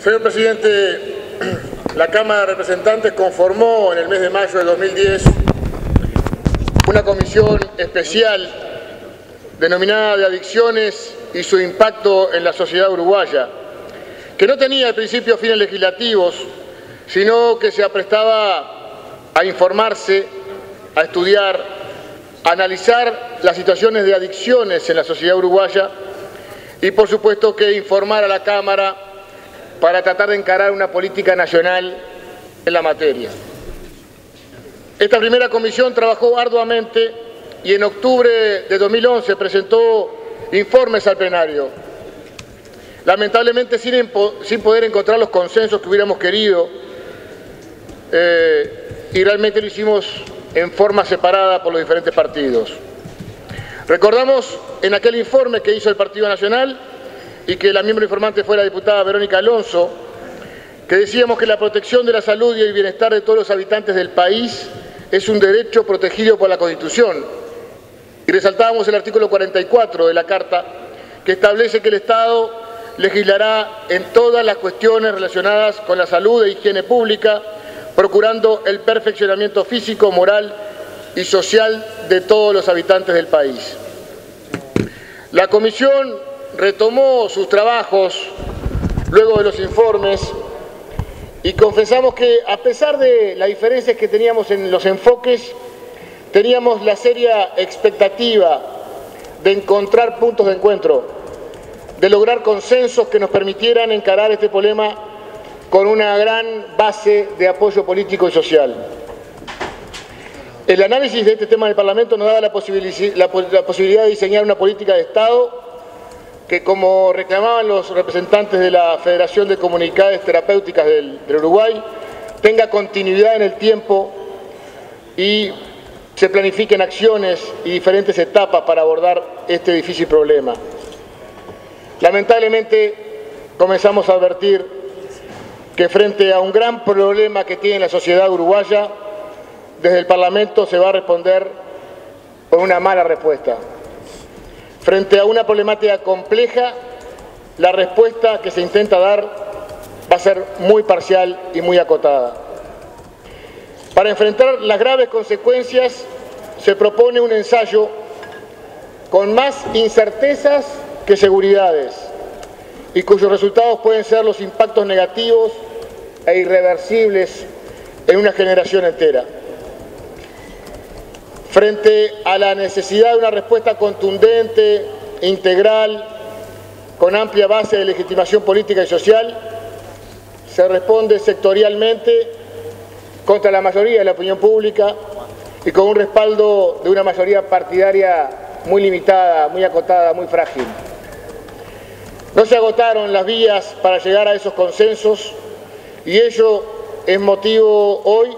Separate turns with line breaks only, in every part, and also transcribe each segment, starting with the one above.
Señor presidente, la Cámara de Representantes conformó en el mes de mayo de 2010 una comisión especial denominada de adicciones y su impacto en la sociedad uruguaya, que no tenía al principio fines legislativos, sino que se aprestaba a informarse, a estudiar, a analizar las situaciones de adicciones en la sociedad uruguaya y, por supuesto, que informar a la Cámara para tratar de encarar una política nacional en la materia. Esta primera comisión trabajó arduamente y en octubre de 2011 presentó informes al plenario. Lamentablemente sin poder encontrar los consensos que hubiéramos querido, y realmente lo hicimos en forma separada por los diferentes partidos. Recordamos en aquel informe que hizo el Partido Nacional y que la miembro informante fue la diputada Verónica Alonso, que decíamos que la protección de la salud y el bienestar de todos los habitantes del país es un derecho protegido por la Constitución. Y resaltábamos el artículo 44 de la Carta, que establece que el Estado legislará en todas las cuestiones relacionadas con la salud e higiene pública, procurando el perfeccionamiento físico, moral y social de todos los habitantes del país. La Comisión retomó sus trabajos luego de los informes y confesamos que, a pesar de las diferencias que teníamos en los enfoques, teníamos la seria expectativa de encontrar puntos de encuentro, de lograr consensos que nos permitieran encarar este problema con una gran base de apoyo político y social. El análisis de este tema en el Parlamento nos daba la posibilidad de diseñar una política de Estado que, como reclamaban los representantes de la Federación de Comunidades Terapéuticas del Uruguay, tenga continuidad en el tiempo y se planifiquen acciones y diferentes etapas para abordar este difícil problema. Lamentablemente, comenzamos a advertir que frente a un gran problema que tiene la sociedad uruguaya, desde el Parlamento se va a responder con una mala respuesta. Frente a una problemática compleja, la respuesta que se intenta dar va a ser muy parcial y muy acotada. Para enfrentar las graves consecuencias, se propone un ensayo con más incertezas que seguridades y cuyos resultados pueden ser los impactos negativos e irreversibles en una generación entera. Frente a la necesidad de una respuesta contundente, integral, con amplia base de legitimación política y social, se responde sectorialmente contra la mayoría de la opinión pública y con un respaldo de una mayoría partidaria muy limitada, muy acotada, muy frágil. No se agotaron las vías para llegar a esos consensos y ello es motivo hoy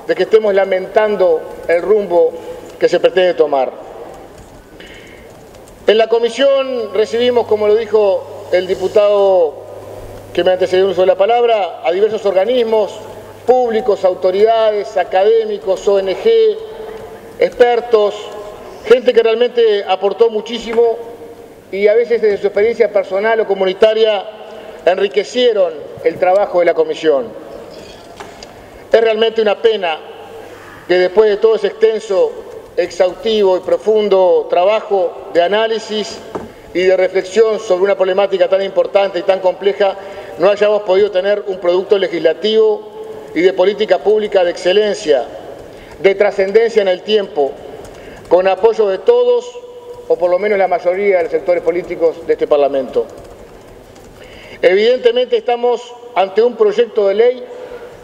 de que estemos lamentando el rumbo que se pretende tomar. En la comisión recibimos, como lo dijo el diputado que me antecedió en uso de la palabra, a diversos organismos públicos, autoridades, académicos, ONG, expertos, gente que realmente aportó muchísimo y a veces desde su experiencia personal o comunitaria enriquecieron el trabajo de la comisión. Es realmente una pena que después de todo ese extenso, exhaustivo y profundo trabajo de análisis y de reflexión sobre una problemática tan importante y tan compleja, no hayamos podido tener un producto legislativo y de política pública de excelencia, de trascendencia en el tiempo, con apoyo de todos, o por lo menos la mayoría de los sectores políticos de este Parlamento. Evidentemente estamos ante un proyecto de ley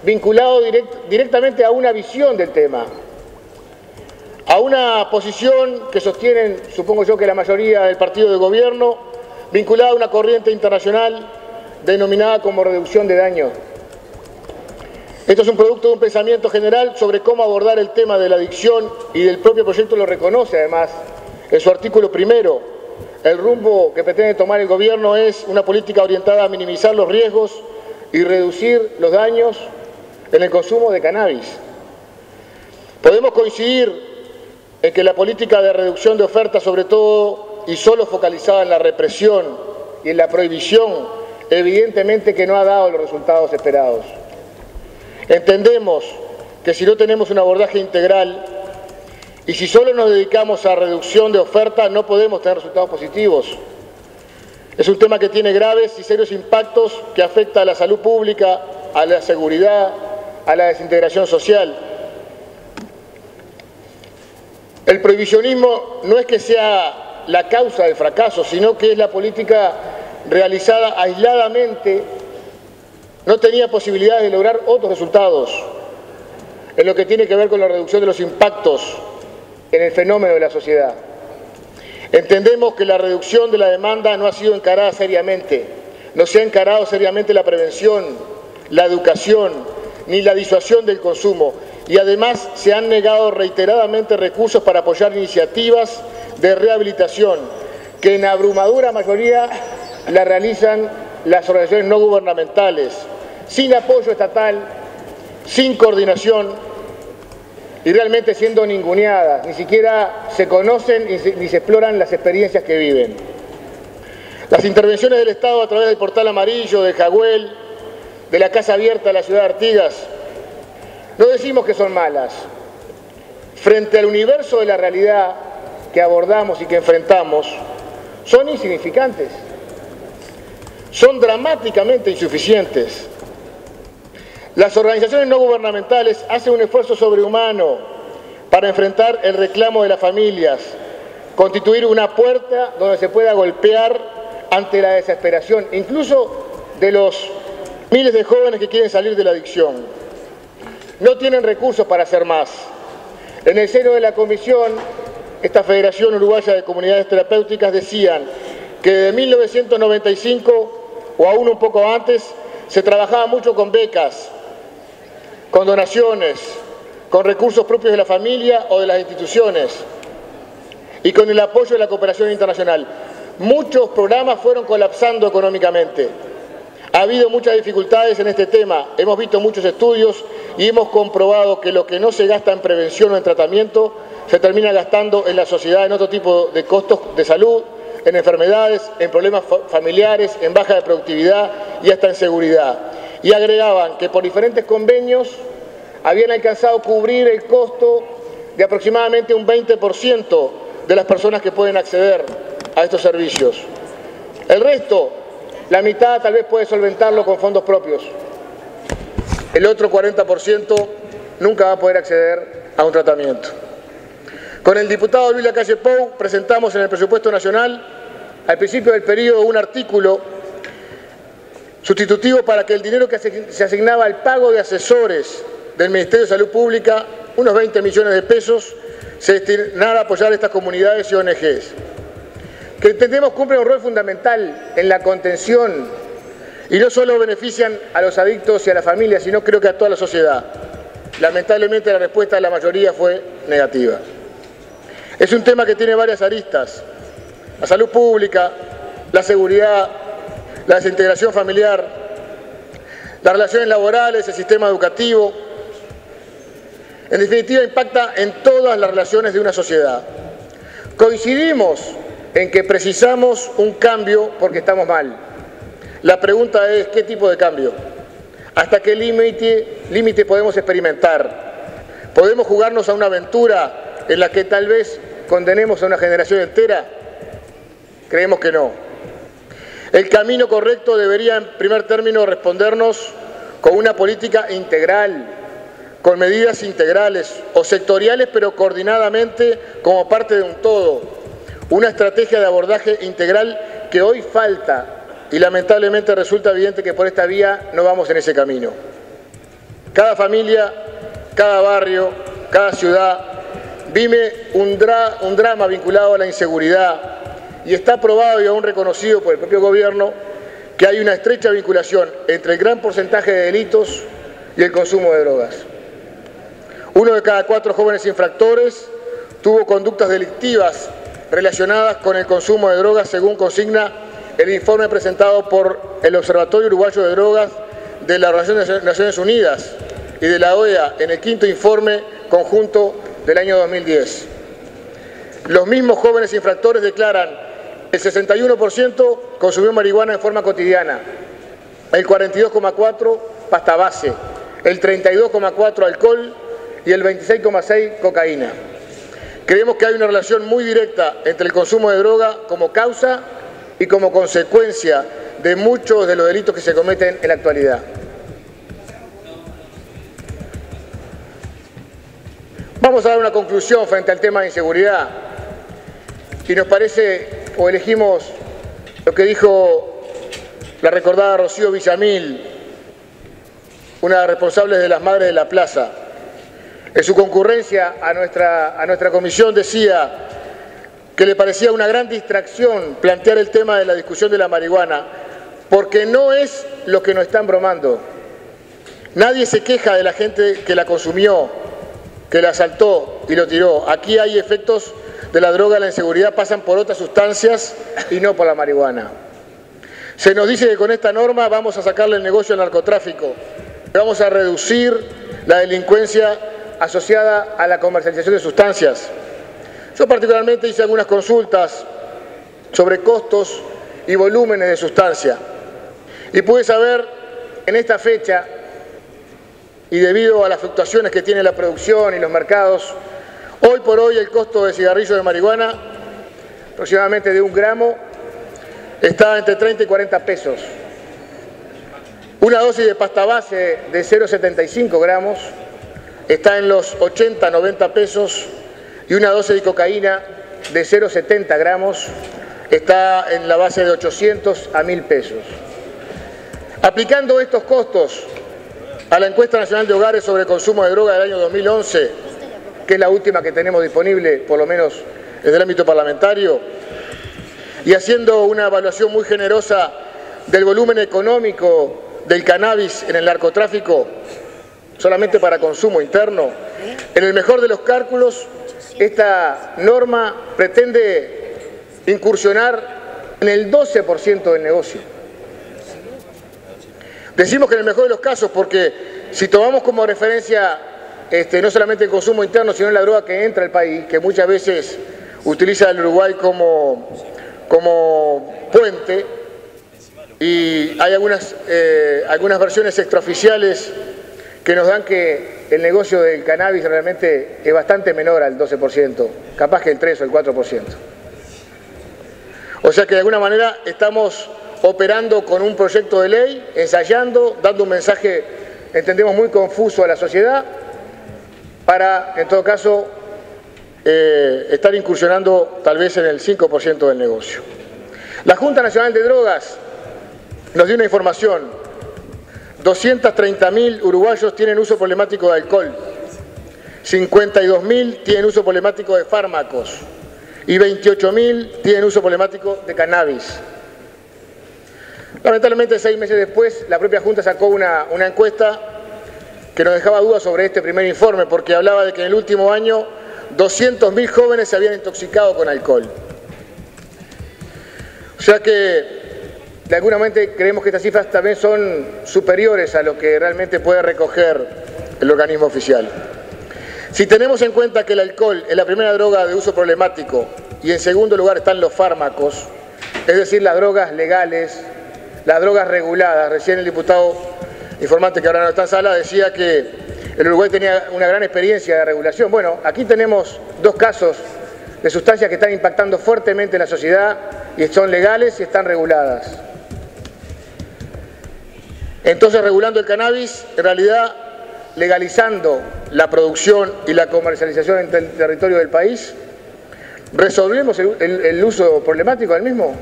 vinculado directamente a una visión del tema, a una posición que sostienen, supongo yo, que la mayoría del partido de gobierno, vinculada a una corriente internacional denominada como reducción de daño. Esto es un producto de un pensamiento general sobre cómo abordar el tema de la adicción y del propio proyecto lo reconoce además en su artículo primero. El rumbo que pretende tomar el gobierno es una política orientada a minimizar los riesgos y reducir los daños en el consumo de cannabis. Podemos coincidir en que la política de reducción de ofertas, sobre todo y solo focalizada en la represión y en la prohibición, evidentemente que no ha dado los resultados esperados. Entendemos que si no tenemos un abordaje integral y si solo nos dedicamos a reducción de oferta, no podemos tener resultados positivos. Es un tema que tiene graves y serios impactos que afecta a la salud pública, a la seguridad, a la desintegración social. El prohibicionismo no es que sea la causa del fracaso, sino que es la política realizada aisladamente, no tenía posibilidades de lograr otros resultados en lo que tiene que ver con la reducción de los impactos en el fenómeno de la sociedad. Entendemos que la reducción de la demanda no ha sido encarada seriamente, no se ha encarado seriamente la prevención, la educación, ni la disuasión del consumo, y además se han negado reiteradamente recursos para apoyar iniciativas de rehabilitación, que en abrumadora mayoría la realizan las organizaciones no gubernamentales, sin apoyo estatal, sin coordinación y realmente siendo ninguneadas, ni siquiera se conocen ni se exploran las experiencias que viven. Las intervenciones del Estado a través del Portal Amarillo, de Jagüel, de la Casa Abierta de la ciudad de Artigas, no decimos que son malas. Frente al universo de la realidad que abordamos y que enfrentamos, son insignificantes, son dramáticamente insuficientes. Las organizaciones no gubernamentales hacen un esfuerzo sobrehumano para enfrentar el reclamo de las familias, constituir una puerta donde se pueda golpear ante la desesperación, incluso de los miles de jóvenes que quieren salir de la adicción. No tienen recursos para hacer más. En el seno de la comisión, esta Federación Uruguaya de Comunidades Terapéuticas decían que de 1995 o aún un poco antes se trabajaba mucho con becas, con donaciones, con recursos propios de la familia o de las instituciones y con el apoyo de la cooperación internacional. Muchos programas fueron colapsando económicamente. Ha habido muchas dificultades en este tema, hemos visto muchos estudios y hemos comprobado que lo que no se gasta en prevención o en tratamiento se termina gastando en la sociedad en otro tipo de costos de salud, en enfermedades, en problemas familiares, en baja de productividad y hasta en seguridad. Y agregaban que por diferentes convenios habían alcanzado a cubrir el costo de aproximadamente un 20% de las personas que pueden acceder a estos servicios. El resto, la mitad tal vez puede solventarlo con fondos propios. El otro 40% nunca va a poder acceder a un tratamiento. Con el diputado Luis Lacalle Pou presentamos en el presupuesto nacional, al principio del periodo, un artículo sustitutivo para que el dinero que se asignaba al pago de asesores del Ministerio de Salud Pública, unos 20 millones de pesos, se destinara a apoyar a estas comunidades y ONGs, que entendemos cumplen un rol fundamental en la contención y no solo benefician a los adictos y a la familia, sino creo que a toda la sociedad. Lamentablemente la respuesta de la mayoría fue negativa. Es un tema que tiene varias aristas: la salud pública, la seguridad, la desintegración familiar, las relaciones laborales, el sistema educativo. En definitiva, impacta en todas las relaciones de una sociedad. Coincidimos en que precisamos un cambio porque estamos mal. La pregunta es, ¿qué tipo de cambio? ¿Hasta qué límite podemos experimentar? ¿Podemos jugarnos a una aventura en la que tal vez condenemos a una generación entera? Creemos que no. El camino correcto debería, en primer término, respondernos con una política integral, con medidas integrales o sectoriales, pero coordinadamente como parte de un todo. Una estrategia de abordaje integral que hoy falta y lamentablemente resulta evidente que por esta vía no vamos en ese camino. Cada familia, cada barrio, cada ciudad vive un drama vinculado a la inseguridad y está probado y aún reconocido por el propio gobierno que hay una estrecha vinculación entre el gran porcentaje de delitos y el consumo de drogas. 1 de cada 4 jóvenes infractores tuvo conductas delictivas relacionadas con el consumo de drogas, según consigna el informe presentado por el Observatorio Uruguayo de Drogas de la Organización de Naciones Unidas y de la OEA en el 5º informe conjunto del año 2010. Los mismos jóvenes infractores declaran que el 61% consumió marihuana en forma cotidiana, el 42,4% pasta base, el 32,4% alcohol y el 26,6% cocaína. Creemos que hay una relación muy directa entre el consumo de droga como causa y como consecuencia de muchos de los delitos que se cometen en la actualidad. Vamos a dar una conclusión frente al tema de inseguridad y nos parece, o elegimos lo que dijo la recordada Rocío Villamil, una de las responsables de las Madres de la Plaza. En su concurrencia a nuestra comisión decía que le parecía una gran distracción plantear el tema de la discusión de la marihuana, porque no es lo que nos están bromando. Nadie se queja de la gente que la consumió, que la asaltó y lo tiró. Aquí hay efectos de la droga, la inseguridad pasan por otras sustancias y no por la marihuana. Se nos dice que con esta norma vamos a sacarle el negocio al narcotráfico, que vamos a reducir la delincuencia asociada a la comercialización de sustancias. Yo particularmente hice algunas consultas sobre costos y volúmenes de sustancia y pude saber en esta fecha, y debido a las fluctuaciones que tiene la producción y los mercados, hoy por hoy el costo de cigarrillo de marihuana, aproximadamente de 1 gramo, está entre 30 y 40 pesos. Una dosis de pasta base de 0,75 gramos está en los 80, 90 pesos y una dosis de cocaína de 0,70 gramos está en la base de 800 a 1.000 pesos. Aplicando estos costos a la encuesta nacional de hogares sobre consumo de droga del año 2011, que es la última que tenemos disponible, por lo menos desde el ámbito parlamentario, y haciendo una evaluación muy generosa del volumen económico del cannabis en el narcotráfico, solamente para consumo interno, en el mejor de los cálculos, esta norma pretende incursionar en el 12% del negocio. Decimos que en el mejor de los casos porque si tomamos como referencia no solamente el consumo interno, sino la droga que entra al país, que muchas veces utiliza el Uruguay como puente, y hay algunas versiones extraoficiales que nos dan que el negocio del cannabis realmente es bastante menor al 12%, capaz que el 3 o el 4%. O sea que de alguna manera estamos operando con un proyecto de ley, ensayando, dando un mensaje, entendemos, muy confuso a la sociedad, para, en todo caso, estar incursionando tal vez en el 5% del negocio. La Junta Nacional de Drogas nos dio una información: 230.000 uruguayos tienen uso problemático de alcohol, 52.000 tienen uso problemático de fármacos y 28.000 tienen uso problemático de cannabis. Lamentablemente, 6 meses después, la propia Junta sacó una encuesta que nos dejaba dudas sobre este primer informe, porque hablaba de que en el último año 200.000 jóvenes se habían intoxicado con alcohol. O sea que, de alguna manera, creemos que estas cifras también son superiores a lo que realmente puede recoger el organismo oficial. Si tenemos en cuenta que el alcohol es la primera droga de uso problemático y en segundo lugar están los fármacos, es decir, las drogas legales, las drogas reguladas. Recién el diputado informante, que ahora no está en sala, decía que el Uruguay tenía una gran experiencia de regulación. Bueno, aquí tenemos 2 casos de sustancias que están impactando fuertemente en la sociedad y son legales y están reguladas. Entonces, regulando el cannabis, en realidad legalizando la producción y la comercialización en el territorio del país, ¿resolvemos el uso problemático del mismo?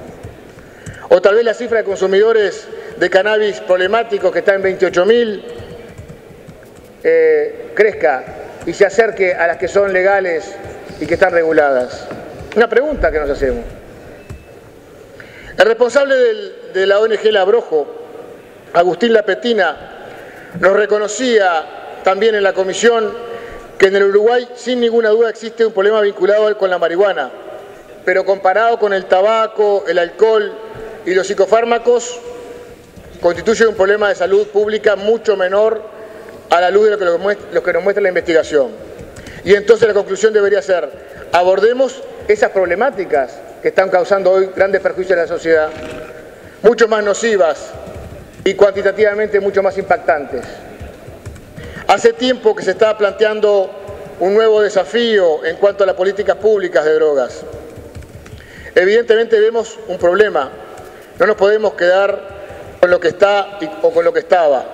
O tal vez la cifra de consumidores de cannabis problemáticos, que está en 28.000, crezca y se acerque a las que son legales y que están reguladas. Una pregunta que nos hacemos. El responsable de la ONG Labrojo, Agustín Lapetina, nos reconocía también en la comisión que en el Uruguay sin ninguna duda existe un problema vinculado con la marihuana, pero comparado con el tabaco, el alcohol y los psicofármacos, constituye un problema de salud pública mucho menor a la luz de lo que nos muestra la investigación. Y entonces la conclusión debería ser: abordemos esas problemáticas que están causando hoy grandes perjuicios a la sociedad, mucho más nocivas y cuantitativamente mucho más impactantes. Hace tiempo que se está planteando un nuevo desafío en cuanto a las políticas públicas de drogas. Evidentemente vemos un problema. No nos podemos quedar con lo que está o con lo que estaba.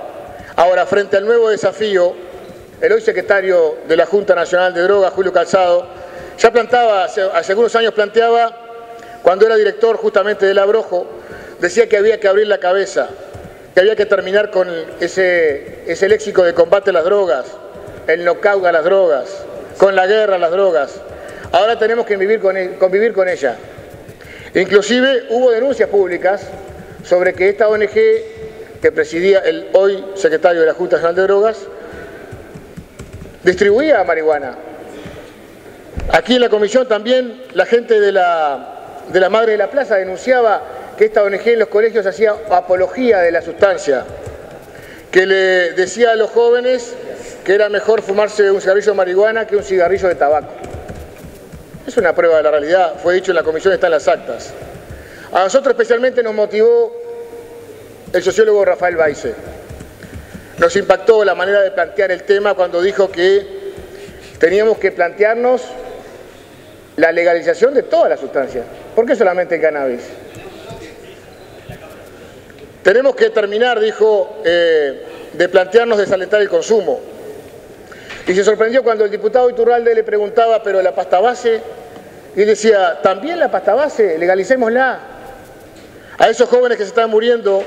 Ahora, frente al nuevo desafío, el hoy secretario de la Junta Nacional de Drogas, Julio Calzado, ya planteaba, hace algunos años planteaba, cuando era director justamente del Abrojo, decía que había que abrir la cabeza, que había que terminar con ese léxico de combate a las drogas, el knockout a las drogas, con la guerra a las drogas. Ahora tenemos que convivir con ella. Inclusive hubo denuncias públicas sobre que esta ONG que presidía el hoy secretario de la Junta Nacional de Drogas distribuía marihuana. Aquí en la comisión también la gente de la Madre de la Plaza denunciaba que esta ONG en los colegios hacía apología de la sustancia, que le decía a los jóvenes que era mejor fumarse un cigarrillo de marihuana que un cigarrillo de tabaco. Es una prueba de la realidad, fue dicho en la comisión, está en las actas. A nosotros especialmente nos motivó el sociólogo Rafael Baize. Nos impactó la manera de plantear el tema cuando dijo que teníamos que plantearnos la legalización de todas las sustancias. ¿Por qué solamente el cannabis? Tenemos que terminar, dijo, de plantearnos desalentar el consumo. Y se sorprendió cuando el diputado Iturralde le preguntaba, pero la pasta base, y decía, ¿también la pasta base? Legalicémosla. A esos jóvenes que se están muriendo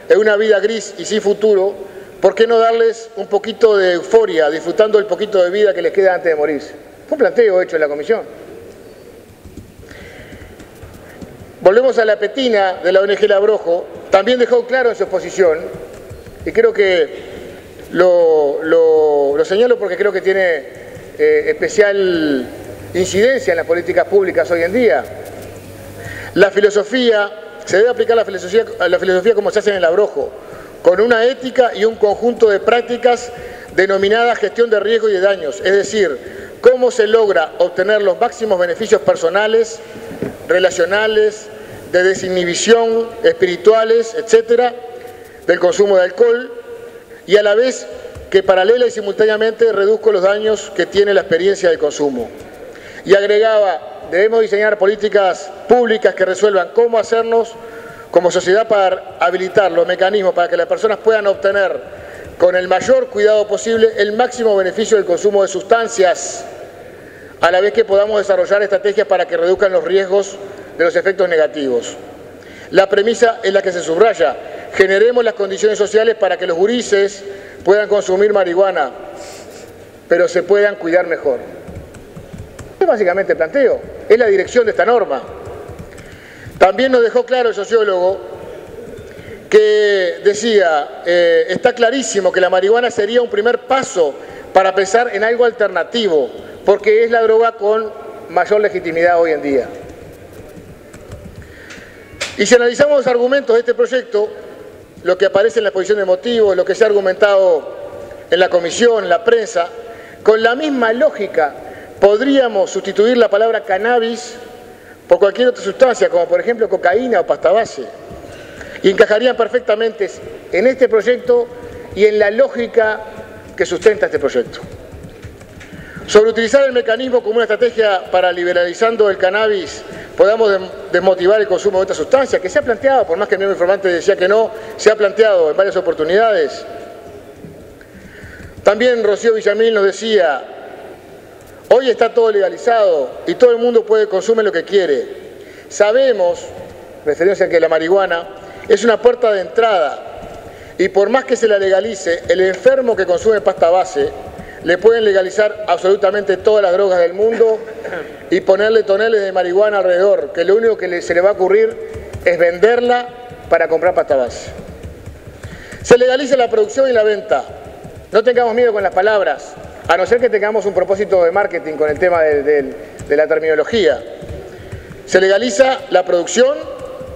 en una vida gris y sin futuro, ¿por qué no darles un poquito de euforia, disfrutando el poquito de vida que les queda antes de morirse? Fue un planteo hecho en la comisión. Volvemos a la petina de la ONG El Abrojo, también dejó claro en su exposición, y creo que lo señalo porque creo que tiene especial incidencia en las políticas públicas hoy en día. La filosofía, se debe aplicar la filosofía como se hace en El Abrojo, con una ética y un conjunto de prácticas denominadas gestión de riesgo y de daños, es decir, cómo se logra obtener los máximos beneficios personales, relacionales, de desinhibición, espirituales, etcétera, del consumo de alcohol, y a la vez que paralela y simultáneamente reduzco los daños que tiene la experiencia del consumo. Y agregaba, debemos diseñar políticas públicas que resuelvan cómo hacernos como sociedad para habilitar los mecanismos para que las personas puedan obtener con el mayor cuidado posible el máximo beneficio del consumo de sustancias, a la vez que podamos desarrollar estrategias para que reduzcan los riesgos de los efectos negativos. La premisa es la que se subraya: generemos las condiciones sociales para que los gurises puedan consumir marihuana, pero se puedan cuidar mejor. Es básicamente el planteo, es la dirección de esta norma. También nos dejó claro el sociólogo que decía, está clarísimo que la marihuana sería un primer paso para pensar en algo alternativo, porque es la droga con mayor legitimidad hoy en día. Y si analizamos los argumentos de este proyecto, lo que aparece en la exposición de motivos, lo que se ha argumentado en la comisión, en la prensa, con la misma lógica podríamos sustituir la palabra cannabis por cualquier otra sustancia, como por ejemplo cocaína o pasta base, y encajarían perfectamente en este proyecto y en la lógica que sustenta este proyecto. Sobre utilizar el mecanismo como una estrategia para, liberalizando el cannabis, podamos desmotivar el consumo de otras sustancias, que se ha planteado, por más que el miembro informante decía que no, se ha planteado en varias oportunidades. También Rocío Villamil nos decía, hoy está todo legalizado y todo el mundo puede consumir lo que quiere. Sabemos, refiriéndose a que la marihuana es una puerta de entrada y por más que se la legalice, el enfermo que consume pasta base le pueden legalizar absolutamente todas las drogas del mundo y ponerle toneles de marihuana alrededor, que lo único que se le va a ocurrir es venderla para comprar pasta base. Se legaliza la producción y la venta. No tengamos miedo con las palabras, a no ser que tengamos un propósito de marketing con el tema de la terminología. Se legaliza la producción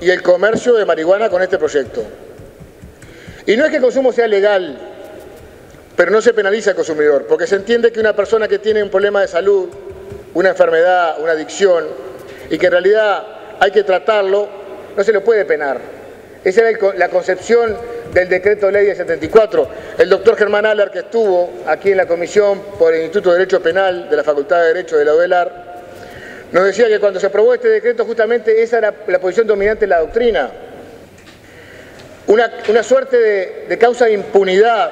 y el comercio de marihuana con este proyecto. Y no es que el consumo sea legal, pero no se penaliza al consumidor, porque se entiende que una persona que tiene un problema de salud, una enfermedad, una adicción, y que en realidad hay que tratarlo, no se lo puede penar. Esa era la concepción del decreto ley del 74. El doctor Germán Alar, que estuvo aquí en la comisión por el Instituto de Derecho Penal de la Facultad de Derecho de la UDELAR, nos decía que cuando se aprobó este decreto justamente esa era la posición dominante en la doctrina. Una suerte de causa de impunidad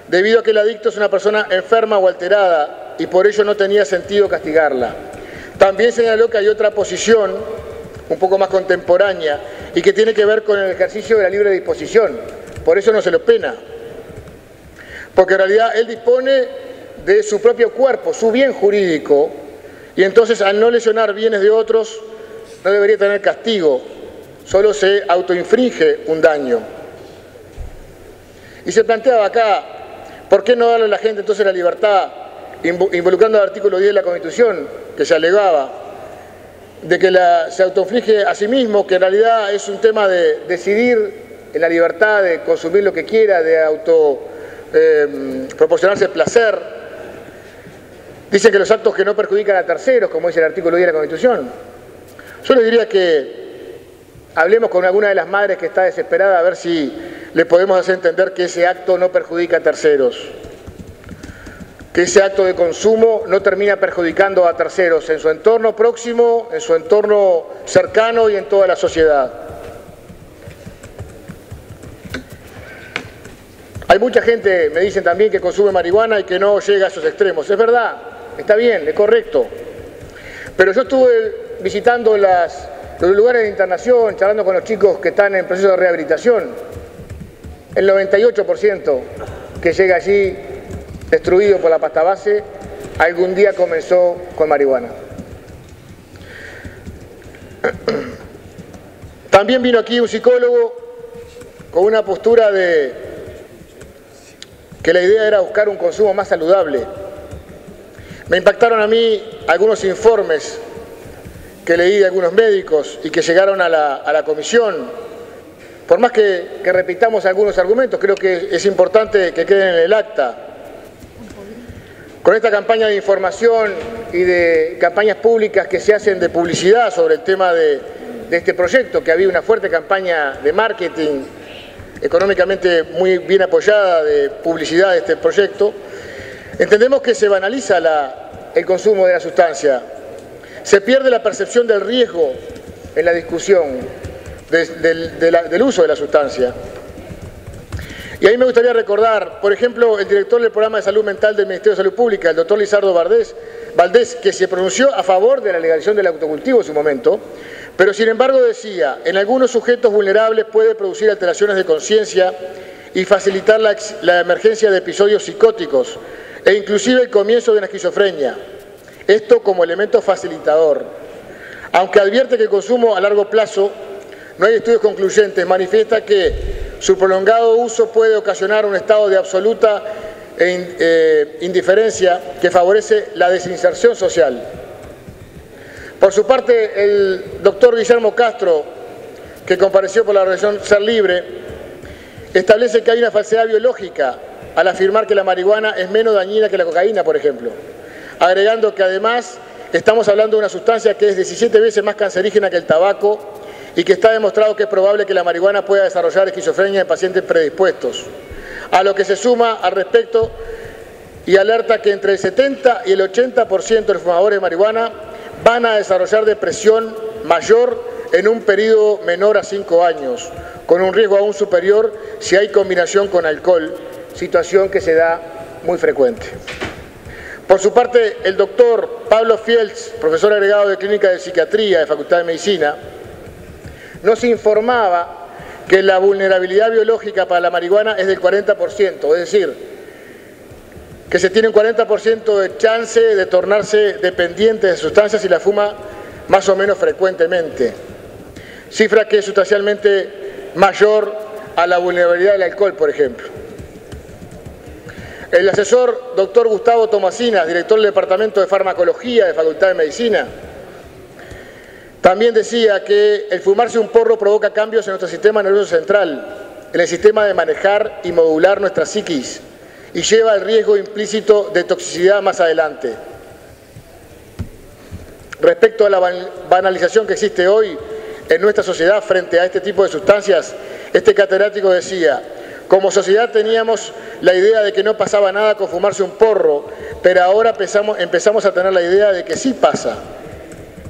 debido a que el adicto es una persona enferma o alterada y por ello no tenía sentido castigarla. También señaló que hay otra posición un poco más contemporánea y que tiene que ver con el ejercicio de la libre disposición. Por eso no se lo pena. Porque en realidad él dispone de su propio cuerpo, su bien jurídico, y entonces al no lesionar bienes de otros no debería tener castigo, solo se autoinfringe un daño. Y se planteaba acá, ¿por qué no darle a la gente entonces la libertad, involucrando al artículo 10 de la Constitución, que se alegaba, de que se autoinflige a sí mismo, que en realidad es un tema de decidir en la libertad de consumir lo que quiera, de proporcionarse placer? Dicen que los actos que no perjudican a terceros, como dice el artículo 10 de la Constitución. Yo les diría que hablemos con alguna de las madres que está desesperada a ver si le podemos hacer entender que ese acto no perjudica a terceros, que ese acto de consumo no termina perjudicando a terceros en su entorno próximo, en su entorno cercano y en toda la sociedad. Hay mucha gente, me dicen también, que consume marihuana y que no llega a esos extremos. Es verdad, está bien, es correcto. Pero yo estuve visitando los lugares de internación, charlando con los chicos que están en proceso de rehabilitación. El 98% que llega allí destruido por la pasta base, algún día comenzó con marihuana. También vino aquí un psicólogo con una postura de que la idea era buscar un consumo más saludable. Me impactaron a mí algunos informes que leí de algunos médicos y que llegaron a la comisión. Por más que repitamos algunos argumentos, creo que es importante que queden en el acta. Con esta campaña de información y de campañas públicas que se hacen de publicidad sobre el tema de este proyecto, que había una fuerte campaña de marketing, económicamente muy bien apoyada, de publicidad de este proyecto, entendemos que se banaliza el consumo de la sustancia. Se pierde la percepción del riesgo en la discusión del uso de la sustancia. Y ahí me gustaría recordar, por ejemplo, el director del programa de salud mental del Ministerio de Salud Pública, el doctor Lizardo Valdés, que se pronunció a favor de la legalización del autocultivo en su momento, pero sin embargo decía, en algunos sujetos vulnerables puede producir alteraciones de conciencia y facilitar la emergencia de episodios psicóticos e inclusive el comienzo de una esquizofrenia. Esto como elemento facilitador. Aunque advierte que el consumo a largo plazo, no hay estudios concluyentes, manifiesta que su prolongado uso puede ocasionar un estado de absoluta indiferencia que favorece la desinserción social. Por su parte, el doctor Guillermo Castro, que compareció por la organización Ser Libre, establece que hay una falsedad biológica al afirmar que la marihuana es menos dañina que la cocaína, por ejemplo, agregando que además estamos hablando de una sustancia que es 17 veces más cancerígena que el tabaco y que está demostrado que es probable que la marihuana pueda desarrollar esquizofrenia en pacientes predispuestos. A lo que se suma al respecto y alerta que entre el 70 y el 80% de los fumadores de marihuana van a desarrollar depresión mayor en un periodo menor a 5 años, con un riesgo aún superior si hay combinación con alcohol, situación que se da muy frecuente. Por su parte, el doctor Pablo Fields, profesor agregado de Clínica de Psiquiatría de Facultad de Medicina, nos informaba que la vulnerabilidad biológica para la marihuana es del 40%, es decir, que se tiene un 40% de chance de tornarse dependiente de sustancias si la fuma más o menos frecuentemente, cifra que es sustancialmente mayor a la vulnerabilidad del alcohol, por ejemplo. El asesor doctor Gustavo Tomasinas, director del Departamento de Farmacología de Facultad de Medicina, también decía que el fumarse un porro provoca cambios en nuestro sistema nervioso central, en el sistema de manejar y modular nuestra psiquis, y lleva el riesgo implícito de toxicidad más adelante. Respecto a la banalización que existe hoy en nuestra sociedad frente a este tipo de sustancias, Este catedrático decía: como sociedad teníamos la idea de que no pasaba nada con fumarse un porro, pero ahora empezamos a tener la idea de que sí pasa.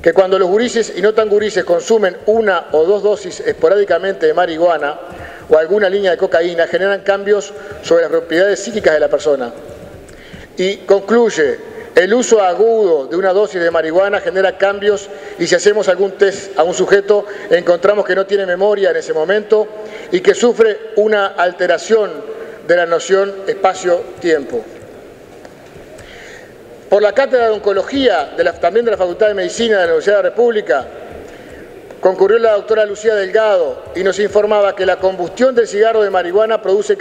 Que cuando los gurises y no tan gurises consumen 1 o 2 dosis esporádicamente de marihuana o alguna línea de cocaína, generan cambios sobre las propiedades psíquicas de la persona. Y concluye: el uso agudo de una dosis de marihuana genera cambios y si hacemos algún test a un sujeto encontramos que no tiene memoria en ese momento y que sufre una alteración de la noción espacio-tiempo. Por la Cátedra de Oncología, también de la Facultad de Medicina de la Universidad de la República, concurrió la doctora Lucía Delgado y nos informaba que la combustión del cigarro de marihuana produce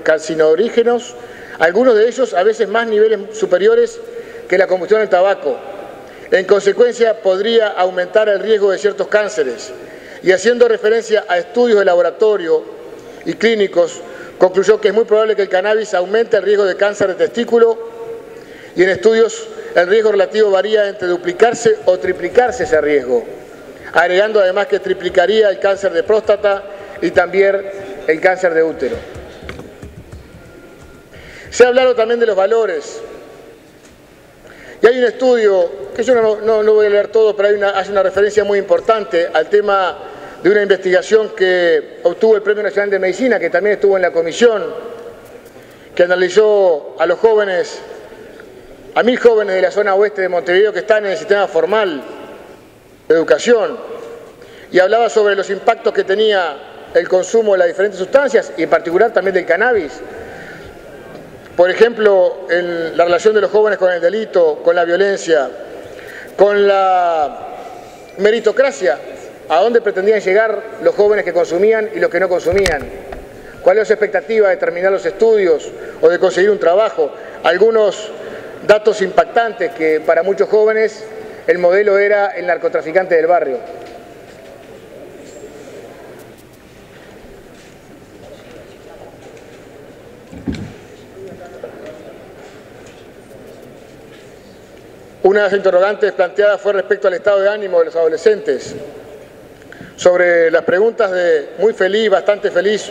carcinógenos, algunos de ellos a veces más niveles superiores que la combustión del tabaco. En consecuencia, podría aumentar el riesgo de ciertos cánceres. Y haciendo referencia a estudios de laboratorio y clínicos, concluyó que es muy probable que el cannabis aumente el riesgo de cáncer de testículo y en estudios el riesgo relativo varía entre duplicarse o triplicarse ese riesgo, agregando además que triplicaría el cáncer de próstata y también el cáncer de útero. Se ha hablado también de los valores. Y hay un estudio, que yo no voy a leer todo, pero hace una referencia muy importante al tema de una investigación que obtuvo el Premio Nacional de Medicina, que también estuvo en la comisión, que analizó a los jóvenes, a 1000 jóvenes de la zona oeste de Montevideo que están en el sistema formal de educación, y hablaba sobre los impactos que tenía el consumo de las diferentes sustancias, y en particular también del cannabis. Por ejemplo, en la relación de los jóvenes con el delito, con la violencia, con la meritocracia, a dónde pretendían llegar los jóvenes que consumían y los que no consumían. ¿Cuál es su expectativa de terminar los estudios o de conseguir un trabajo? Algunos datos impactantes que para muchos jóvenes el modelo era el narcotraficante del barrio. Una de las interrogantes planteadas fue respecto al estado de ánimo de los adolescentes. Sobre las preguntas de muy feliz, bastante feliz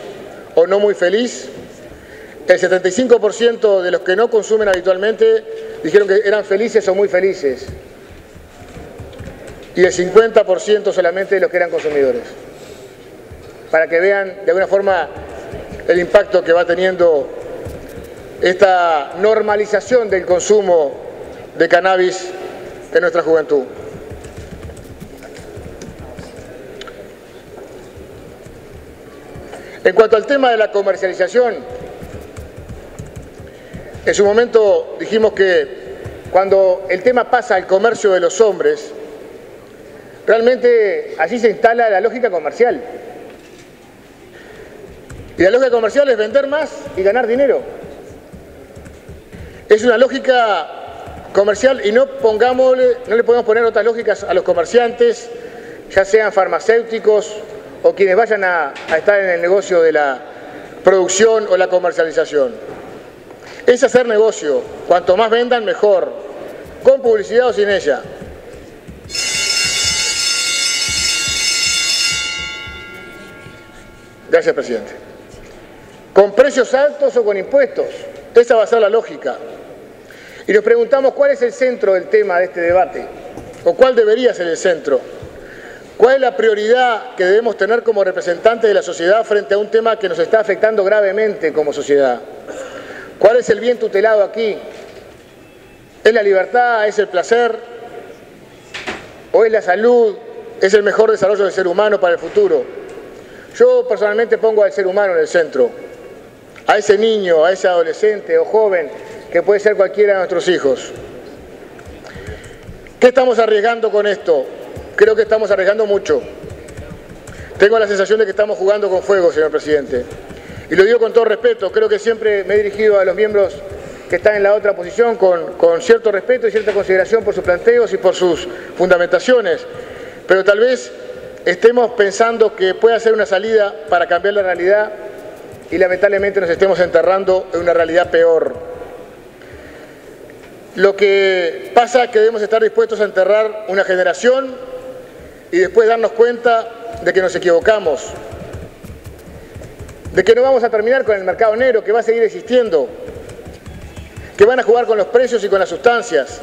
o no muy feliz, el 75% de los que no consumen habitualmente dijeron que eran felices o muy felices. Y el 50% solamente de los que eran consumidores. Para que vean de alguna forma el impacto que va teniendo esta normalización del consumo de cannabis en nuestra juventud. En cuanto al tema de la comercialización, en su momento dijimos que cuando el tema pasa al comercio de los hombres, realmente allí se instala la lógica comercial. Y la lógica comercial es vender más y ganar dinero. Es una lógica comercial y no le podemos poner otras lógicas a los comerciantes, ya sean farmacéuticos o quienes vayan a estar en el negocio de la producción o la comercialización. Es hacer negocio, cuanto más vendan mejor, con publicidad o sin ella. Gracias, presidente. Con precios altos o con impuestos, esa va a ser la lógica. Y nos preguntamos cuál es el centro del tema de este debate, o cuál debería ser el centro. ¿Cuál es la prioridad que debemos tener como representantes de la sociedad frente a un tema que nos está afectando gravemente como sociedad? ¿Cuál es el bien tutelado aquí? ¿Es la libertad? ¿Es el placer? ¿O es la salud? ¿Es el mejor desarrollo del ser humano para el futuro? Yo personalmente pongo al ser humano en el centro, a ese niño, a ese adolescente o joven que puede ser cualquiera de nuestros hijos. ¿Qué estamos arriesgando con esto? Creo que estamos arriesgando mucho. Tengo la sensación de que estamos jugando con fuego, señor presidente. Y lo digo con todo respeto, creo que siempre me he dirigido a los miembros que están en la otra posición con cierto respeto y cierta consideración por sus planteos y por sus fundamentaciones. Pero tal vez estemos pensando que puede ser una salida para cambiar la realidad y lamentablemente nos estemos enterrando en una realidad peor. Lo que pasa es que debemos estar dispuestos a enterrar una generación y después darnos cuenta de que nos equivocamos, de que no vamos a terminar con el mercado negro, que va a seguir existiendo, que van a jugar con los precios y con las sustancias,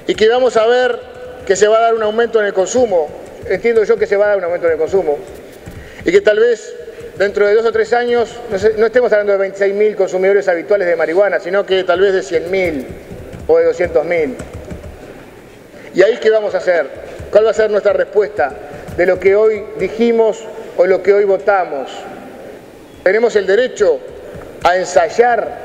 y que vamos a ver que se va a dar un aumento en el consumo. Entiendo yo que se va a dar un aumento en el consumo, y que tal vez dentro de 2 o 3 años no estemos hablando de 26.000 consumidores habituales de marihuana, sino que tal vez de 100.000 o de 200.000. ¿Y ahí qué vamos a hacer? ¿Cuál va a ser nuestra respuesta de lo que hoy dijimos o lo que hoy votamos? Tenemos el derecho a ensayar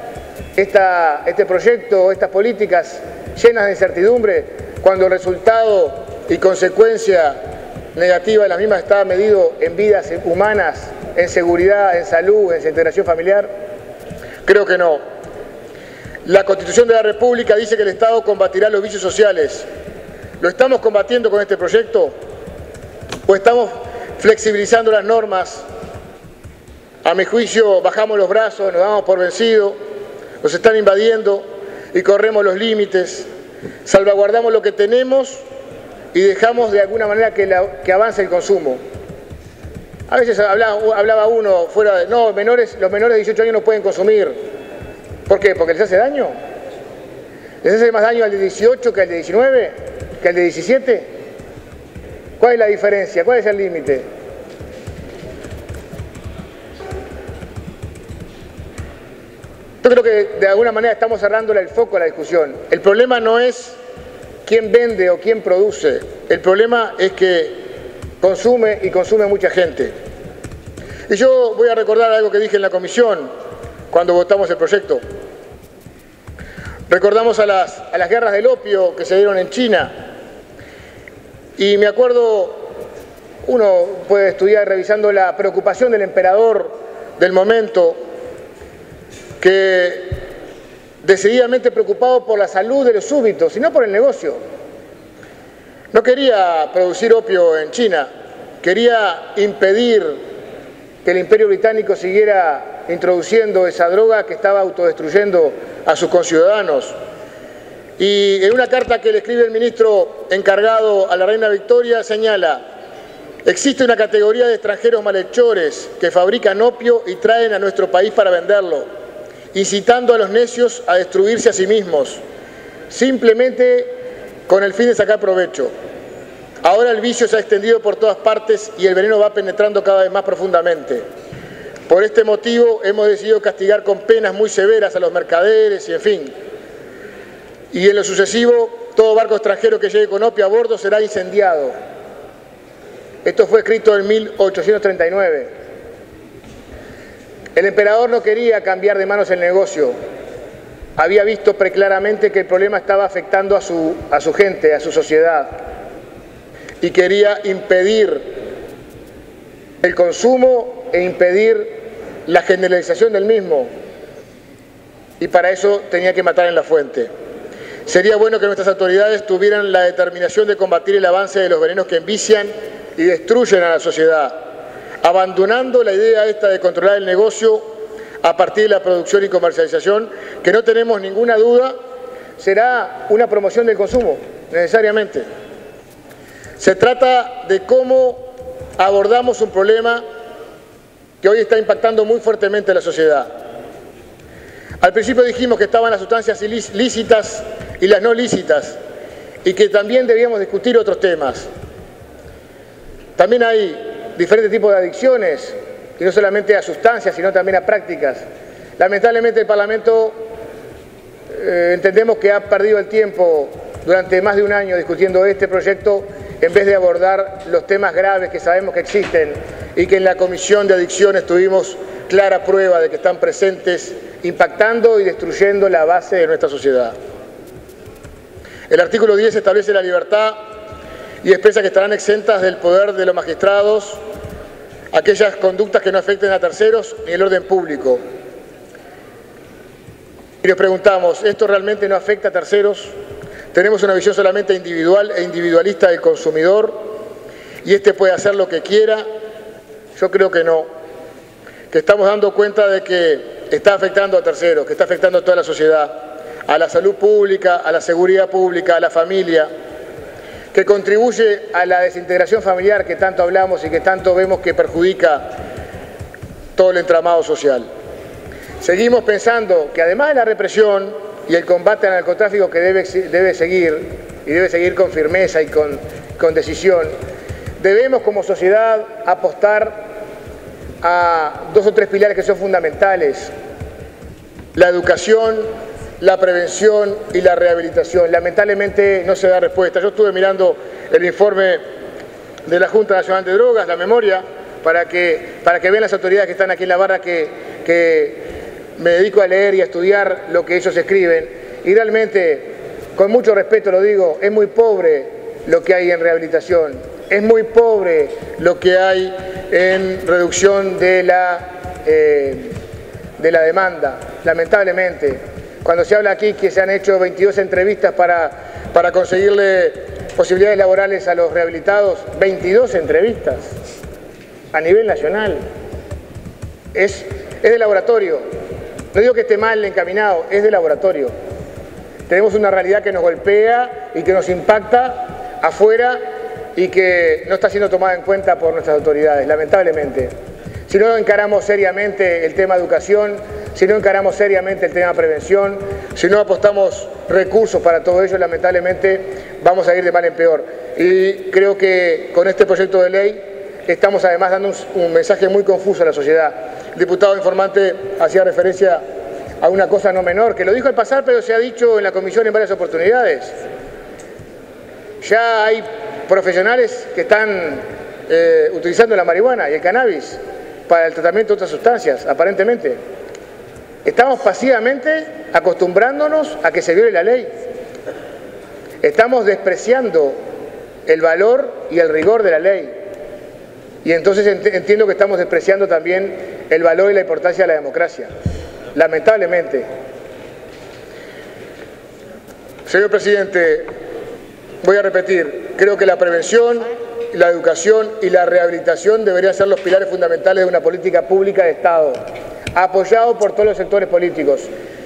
este proyecto, estas políticas llenas de incertidumbre, cuando el resultado y consecuencia negativa de las mismas está medido en vidas humanas, en seguridad, en salud, en integración familiar. Creo que no. La Constitución de la República dice que el Estado combatirá los vicios sociales. ¿Lo estamos combatiendo con este proyecto? ¿O estamos flexibilizando las normas? A mi juicio, bajamos los brazos, nos damos por vencidos, nos están invadiendo y corremos los límites, salvaguardamos lo que tenemos y dejamos de alguna manera que avance el consumo. A veces hablaba uno fuera de, no, los menores de 18 años no pueden consumir. ¿Por qué? ¿Porque les hace daño? ¿Les hace más daño al de 18 que al de 19? ¿Que al de 17? ¿Cuál es la diferencia? ¿Cuál es el límite? Yo creo que de alguna manera estamos cerrándole el foco a la discusión. El problema no es quién vende o quién produce. El problema es que consume y consume mucha gente. Y yo voy a recordar algo que dije en la comisión cuando votamos el proyecto. Recordamos a las guerras del opio que se dieron en China. Y me acuerdo, uno puede estudiar revisando la preocupación del emperador del momento, que decididamente preocupado por la salud de los súbditos y no por el negocio. No quería producir opio en China, quería impedir que el Imperio Británico siguiera introduciendo esa droga que estaba autodestruyendo a sus conciudadanos. Y en una carta que le escribe el ministro encargado a la reina Victoria señala: existe una categoría de extranjeros malhechores que fabrican opio y traen a nuestro país para venderlo, incitando a los necios a destruirse a sí mismos, simplemente con el fin de sacar provecho. Ahora el vicio se ha extendido por todas partes y el veneno va penetrando cada vez más profundamente. Por este motivo hemos decidido castigar con penas muy severas a los mercaderes y en fin. Y en lo sucesivo, todo barco extranjero que llegue con opio a bordo será incendiado. Esto fue escrito en 1839. El emperador no quería cambiar de manos el negocio. Había visto preclaramente que el problema estaba afectando a su gente, a su sociedad. Y quería impedir el consumo e impedir la generalización del mismo. Y para eso tenía que matar en la fuente. Sería bueno que nuestras autoridades tuvieran la determinación de combatir el avance de los venenos que envician y destruyen a la sociedad, abandonando la idea esta de controlar el negocio a partir de la producción y comercialización, que no tenemos ninguna duda será una promoción del consumo, necesariamente. Se trata de cómo abordamos un problema que hoy está impactando muy fuertemente a la sociedad. Al principio dijimos que estaban las sustancias lícitas y las no lícitas, y que también debíamos discutir otros temas. También hay diferentes tipos de adicciones, y no solamente a sustancias, sino también a prácticas. Lamentablemente el Parlamento entendemos que ha perdido el tiempo durante más de un año discutiendo este proyecto, en vez de abordar los temas graves que sabemos que existen y que en la Comisión de Adicciones tuvimos clara prueba de que están presentes, impactando y destruyendo la base de nuestra sociedad. El artículo 10 establece la libertad y expresa que estarán exentas del poder de los magistrados aquellas conductas que no afecten a terceros ni el orden público. Y nos preguntamos, ¿esto realmente no afecta a terceros? ¿Tenemos una visión solamente individual e individualista del consumidor y este puede hacer lo que quiera? Yo creo que no, que estamos dando cuenta de que está afectando a terceros, que está afectando a toda la sociedad, a la salud pública, a la seguridad pública, a la familia. que contribuye a la desintegración familiar que tanto hablamos y que tanto vemos que perjudica todo el entramado social. Seguimos pensando que además de la represión y el combate al narcotráfico que debe seguir con firmeza y con decisión, debemos como sociedad apostar a 2 o 3 pilares que son fundamentales: la educación, la prevención y la rehabilitación. Lamentablemente no se da respuesta. Yo estuve mirando el informe de la Junta Nacional de Drogas, la memoria, para que vean las autoridades que están aquí en la barra que me dedico a leer y a estudiar lo que ellos escriben, y realmente, con mucho respeto lo digo, es muy pobre lo que hay en rehabilitación, es muy pobre lo que hay en reducción de la demanda, lamentablemente. Cuando se habla aquí que se han hecho 22 entrevistas para conseguirle posibilidades laborales a los rehabilitados, 22 entrevistas a nivel nacional, es de laboratorio. No digo que esté mal encaminado, es de laboratorio. Tenemos una realidad que nos golpea y que nos impacta afuera y que no está siendo tomada en cuenta por nuestras autoridades, lamentablemente. Si no encaramos seriamente el tema educación, si no encaramos seriamente el tema prevención, si no apostamos recursos para todo ello, lamentablemente vamos a ir de mal en peor. Y creo que con este proyecto de ley estamos además dando un mensaje muy confuso a la sociedad. El diputado informante hacía referencia a una cosa no menor, que lo dijo al pasar, pero se ha dicho en la comisión en varias oportunidades. Ya hay profesionales que están utilizando la marihuana y el cannabis para el tratamiento de otras sustancias, aparentemente. Estamos pasivamente acostumbrándonos a que se viole la ley. Estamos despreciando el valor y el rigor de la ley. Y entonces entiendo que estamos despreciando también el valor y la importancia de la democracia, lamentablemente. Señor presidente, voy a repetir, creo que la prevención, la educación y la rehabilitación deberían ser los pilares fundamentales de una política pública de Estado, apoyado por todos los sectores políticos.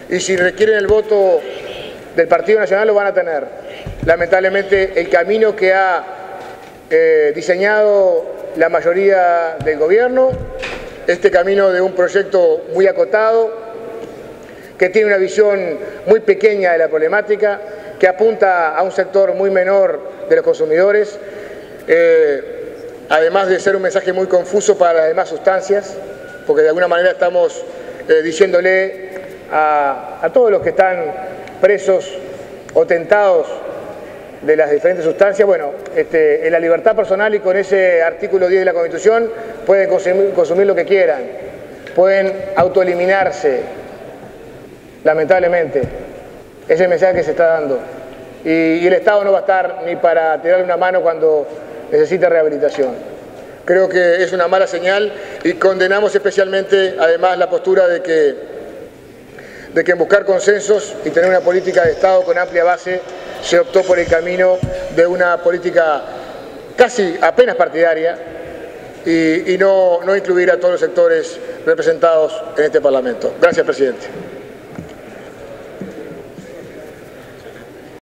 Y si requieren el voto del Partido Nacional, lo van a tener. Lamentablemente, el camino que ha diseñado la mayoría del gobierno, este camino de un proyecto muy acotado, que tiene una visión muy pequeña de la problemática, que apunta a un sector muy menor de los consumidores, además de ser un mensaje muy confuso para las demás sustancias, porque de alguna manera estamos diciéndole a todos los que están presos o tentados de las diferentes sustancias, bueno, en la libertad personal y con ese artículo 10 de la Constitución pueden consumir lo que quieran, pueden autoeliminarse, lamentablemente. Ese es el mensaje que se está dando. Y el Estado no va a estar ni para tirarle una mano cuando necesite rehabilitación. Creo que es una mala señal y condenamos especialmente, además, la postura de que en buscar consensos y tener una política de Estado con amplia base se optó por el camino de una política casi apenas partidaria y no incluir a todos los sectores representados en este Parlamento. Gracias, presidente.